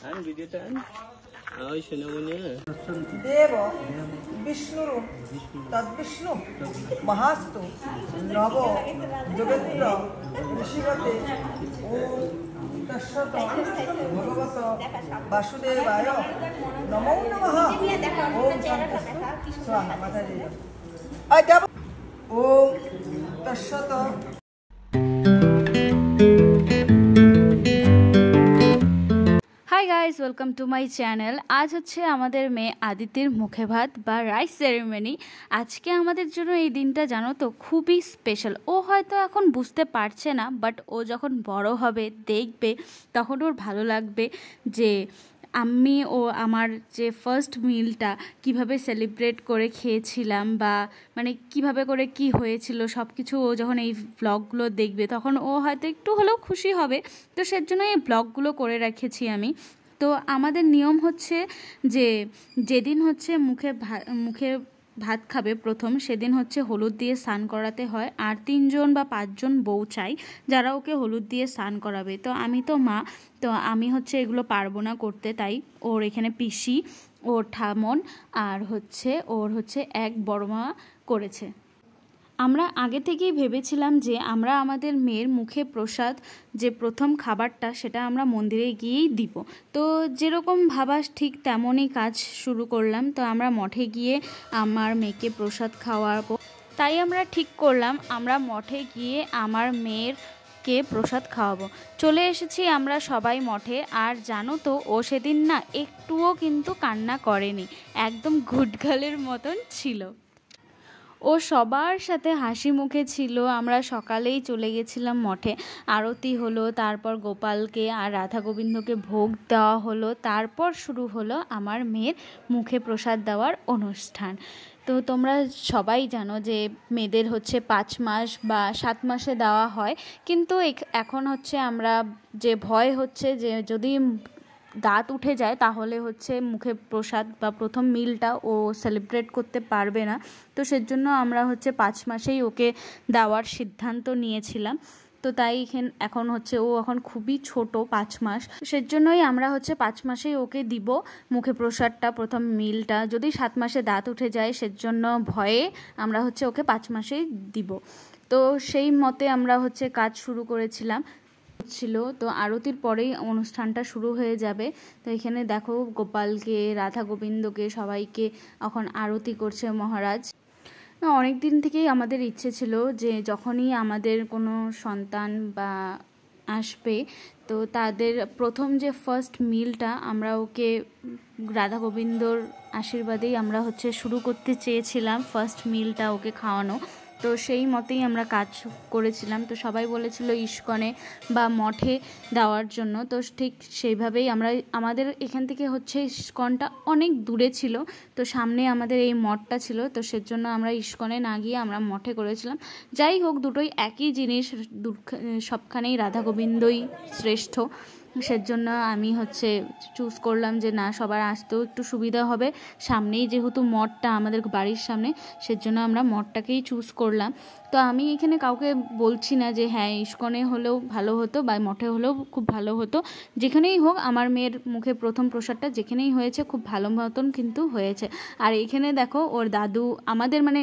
আন ভিডিওটা আন ওই সোনামণি দেব বিষ্ণুরূপ তদ্বিষ্ণু মহাস্তু নব যোগেন্দ্র ঋষিগতে ওম তৎসৎ ভগবত বাসুদেবায় নমো নমঃ ওম শান্তিস্তু স্বাহা মাতাজি দেব ওম তৎসৎ। Hi guys, welcome to my channel. আজ হচ্ছে আমাদের মেয়ে আদিতির মুখে ভাত বা রাইস সেরেমনি। আজকে আমাদের জন্য এই দিনটা জানো তো খুবই স্পেশাল। ও হয়তো এখন বুঝতে পারছে না, বাট ও যখন বড় হবে দেখবে তখন ওর ভালো লাগবে যে আমি ও আমার যে ফার্স্ট মিলটা কিভাবে সেলিব্রেট করে খেয়েছিলাম, বা মানে কিভাবে করে কি হয়েছিল সব কিছু ও যখন এই ব্লগগুলো দেখবে তখন ও হয়তো একটু হলেও খুশি হবে। তো সেজন্য এই ব্লগগুলো করে রেখেছি আমি। তো আমাদের নিয়ম হচ্ছে যে যেদিন হচ্ছে মুখে ভাত খাবে প্রথম, সেদিন হচ্ছে হলুদ দিয়ে স্নান করাতে হয়। আর 3জন বা 5জন বউ চাই যারা ওকে হলুদ দিয়ে স্নান করাবে। তো আমি তো মা, তো আমি হচ্ছে এগুলো পারবো না করতে, তাই ওর এখানে পিসি, ওর ঠামন আর ওর এক বড় মা করেছে। আমরা আগে থেকেই ভেবেছিলাম যে আমরা আমাদের মেয়ের মুখে প্রসাদ যে প্রথম খাবারটা সেটা আমরা মন্দিরে গিয়েই দিব। তো যেরকম ভাবা ঠিক তেমনই কাজ শুরু করলাম। তো আমরা মঠে গিয়ে আমার মেয়েকে প্রসাদ খাওয়াবো, তাই আমরা ঠিক করলাম আমরা মঠে গিয়ে আমার মেয়েরকে প্রসাদ খাওয়াবো। চলে এসেছি আমরা সবাই মঠে। আর জানো তো ও সেদিন না একটুও কিন্তু কান্না করেনি, একদম গুডগালের মতন ছিল। ও সবার সাথে হাসি মুখে ছিল। আমরা সকালেই চলে গেছিলাম মঠে, আরতি হলো, তারপর গোপালকে আর রাধা গোবিন্দকে ভোগ দেওয়া হলো, তারপর শুরু হলো আমার মেয়ের মুখে প্রসাদ দেওয়ার অনুষ্ঠান। তো তোমরা সবাই জানো যে মেয়েদের হচ্ছে 5 মাস বা 7 মাসে দেওয়া হয়, কিন্তু এখন হচ্ছে আমরা যে ভয় হচ্ছে যে যদি দাঁত উঠে যায় তাহলে হচ্ছে মুখে প্রসাদ বা প্রথম মিলটা ও সেলিব্রেট করতে পারবে না। তো সেজন্য আমরা হচ্ছে 5 মাসেই ওকে দেওয়ার সিদ্ধান্ত নিয়েছিলাম। তো তাই এখন হচ্ছে ও এখন খুবই ছোট, 5 মাস, সেজন্যই আমরা হচ্ছে 5 মাসেই ওকে দিব মুখে প্রসাদটা, প্রথম মিলটা। যদি 7 মাসে দাঁত উঠে যায় সেজন্য ভয়ে আমরা হচ্ছে ওকে 5 মাসেই দিব। তো সেই মতে আমরা হচ্ছে কাজ শুরু করেছিলাম ছিল। তো আরতির পরেই অনুষ্ঠানটা শুরু হয়ে যাবে। তো এখানে দেখো গোপালকে, রাধা গোবিন্দকে সবাইকে এখন আরতি করছে মহারাজ। অনেক দিন থেকেই আমাদের ইচ্ছে ছিল যে যখনই আমাদের কোনো সন্তান বা আসবে তো তাদের প্রথম যে ফার্স্ট মিলটা আমরা ওকে রাধা গোবিন্দর আশীর্বাদেই আমরা হচ্ছে শুরু করতে চেয়েছিলাম ফার্স্ট মিলটা ওকে খাওয়ানো। তো সেই মতেই আমরা কাজ করেছিলাম। তো সবাই বলেছিল ইস্কনে বা মঠে দেওয়ার জন্য। তো ঠিক সেইভাবেই আমাদের এখান থেকে হচ্ছে ইস্কনটা অনেক দূরে ছিল, তো সামনে আমাদের এই মঠটা ছিল। তো সেজন্য আমরা ইস্কনে না গিয়ে আমরা মঠে করেছিলাম। যাই হোক, দুটোই একই জিনিস, সবখানেই রাধা গোবিন্দই শ্রেষ্ঠ। সেজন্য আমি হচ্ছে চুজ করলাম যে না, সবার আসতেও একটু সুবিধা হবে, সামনেই যেহেতু মঠটা আমাদের বাড়ির সামনে, সেজন্য আমরা মঠটাকেই চুজ করলাম। তো আমি এখানে কাউকে বলছি না যে হ্যাঁ ইস্কনে হলেও ভালো হতো বা মঠে হলেও খুব ভালো হতো, যেখানেই হোক আমার মেয়ের মুখে প্রথম প্রসাদটা যেখানেই হয়েছে খুব ভালো মতন কিন্তু হয়েছে। আর এখানে দেখো ওর দাদু, আমাদের মানে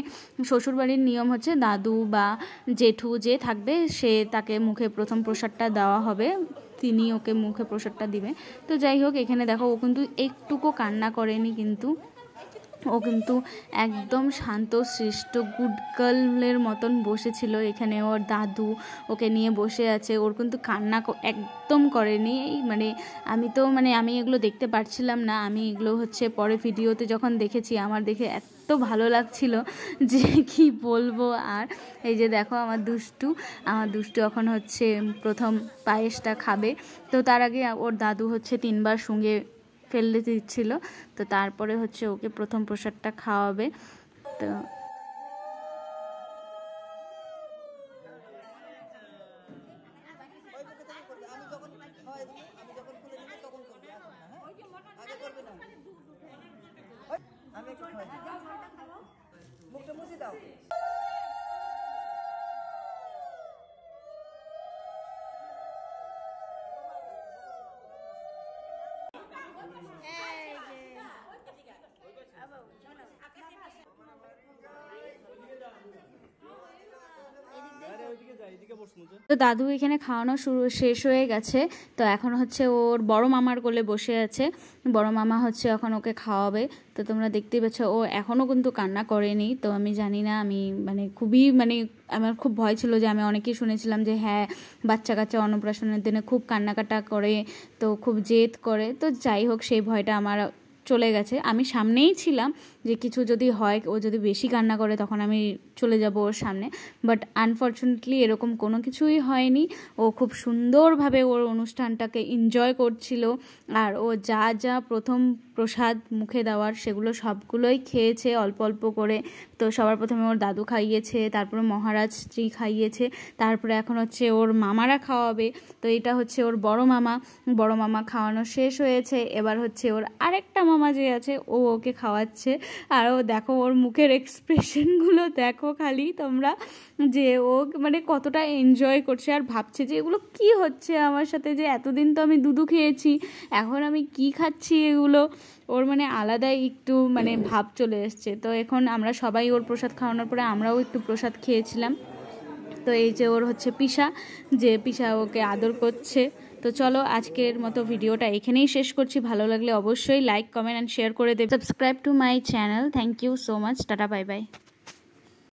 শ্বশুরবাড়ির নিয়ম হচ্ছে দাদু বা জেঠু যে থাকবে সে তাকে মুখে প্রথম প্রসাদটা দেওয়া হবে, তিনি ওকে মুখে প্রসাদটা দিবে। তো যাই হোক, এখানে দেখো ও কিন্তু একটুকু কান্না করেনি, কিন্তু ও কিন্তু একদম শান্ত শিষ্ট গুড গার্লের মতন বসেছিল। এখানে ওর দাদু ওকে নিয়ে বসে আছে, ওর কিন্তু কান্না একদম করেনি। আমি এগুলো দেখতে পারছিলাম না, আমি এগুলো হচ্ছে পরে ভিডিওতে যখন দেখেছি আমার দেখে এত ভালো লাগছিল যে কি বলবো। আর এই যে দেখো আমার দুষ্টু এখন হচ্ছে প্রথম পায়েসটা খাবে। তো তার আগে ওর দাদু হচ্ছে 3বার সঙ্গে ফেলতে দিচ্ছিল। তো তারপরে হচ্ছে ওকে প্রথম প্রসাদটা খাওয়াবে। তো মুখটা মুছে দাও। তো দাদু এখানে খাওয়ানো শেষ হয়ে গেছে। তো এখন হচ্ছে ওর বড় মামার কোলে বসে আছে, বড় মামা হচ্ছে এখন ওকে খাওয়াবে। তো তোমরা দেখতেই পাচ্ছ ও এখনও কিন্তু কান্না করেনি। তো আমি জানি না, আমি মানে খুবই আমার খুব ভয় ছিল যে আমি অনেকেই শুনেছিলাম যে হ্যাঁ বাচ্চা কাচ্চা অন্নপ্রাশনের দিনে খুব কান্নাকাটা করে, তো খুব জেদ করে। তো যাই হোক সেই ভয়টা আমার চলে গেছে। আমি সামনেই ছিলাম যে কিছু যদি হয়, ও যদি বেশি কান্না করে তখন আমি চলে যাব ওর সামনে, বাট আনফর্চুনেটলি এরকম কোনো কিছুই হয়নি। ও খুব সুন্দরভাবে ওর অনুষ্ঠানটাকে এনজয় করছিল, আর ও যা যা প্রথম প্রসাদ মুখে দেওয়ার সেগুলো সবগুলোই খেয়েছে অল্প অল্প করে। তো সবার প্রথমে ওর দাদু খাইয়েছে, তারপরে মহারাজজি খাইয়েছে, তারপরে এখন হচ্ছে ওর মামারা খাওয়াবে। তো এটা হচ্ছে ওর বড় মামা খাওয়ানো শেষ হয়েছে। এবার হচ্ছে ওর আরেকটা মামা যে আছে ও ওকে খাওয়াচ্ছে। আর ও দেখো ওর মুখের এক্সপ্রেশনগুলো দেখো খালি তোমরা, যে ও মানে কতটা এনজয় করছে আর ভাবছে যে এগুলো কি হচ্ছে আমার সাথে, যে এতদিন তো আমি দুধু খেয়েছি, এখন আমি কি খাচ্ছি এগুলো। ওর মানে আলাদাই একটু মানে ভাব চলে এসছে। তো এখন আমরা সবাই ওর প্রসাদ খাওয়ানোর পরে আমরাও একটু প্রসাদ খেয়েছিলাম। তো এই যে ওর হচ্ছে পিসা, যে পিসা ওকে আদর করছে। তো চলো আজকের মতো ভিডিওটা এখানেই শেষ করছি। ভালো লাগলে অবশ্যই লাইক, কমেন্ট অ্যান্ড শেয়ার করে দেবে। Subscribe to my channel. Thank you so much. Tata, bye by.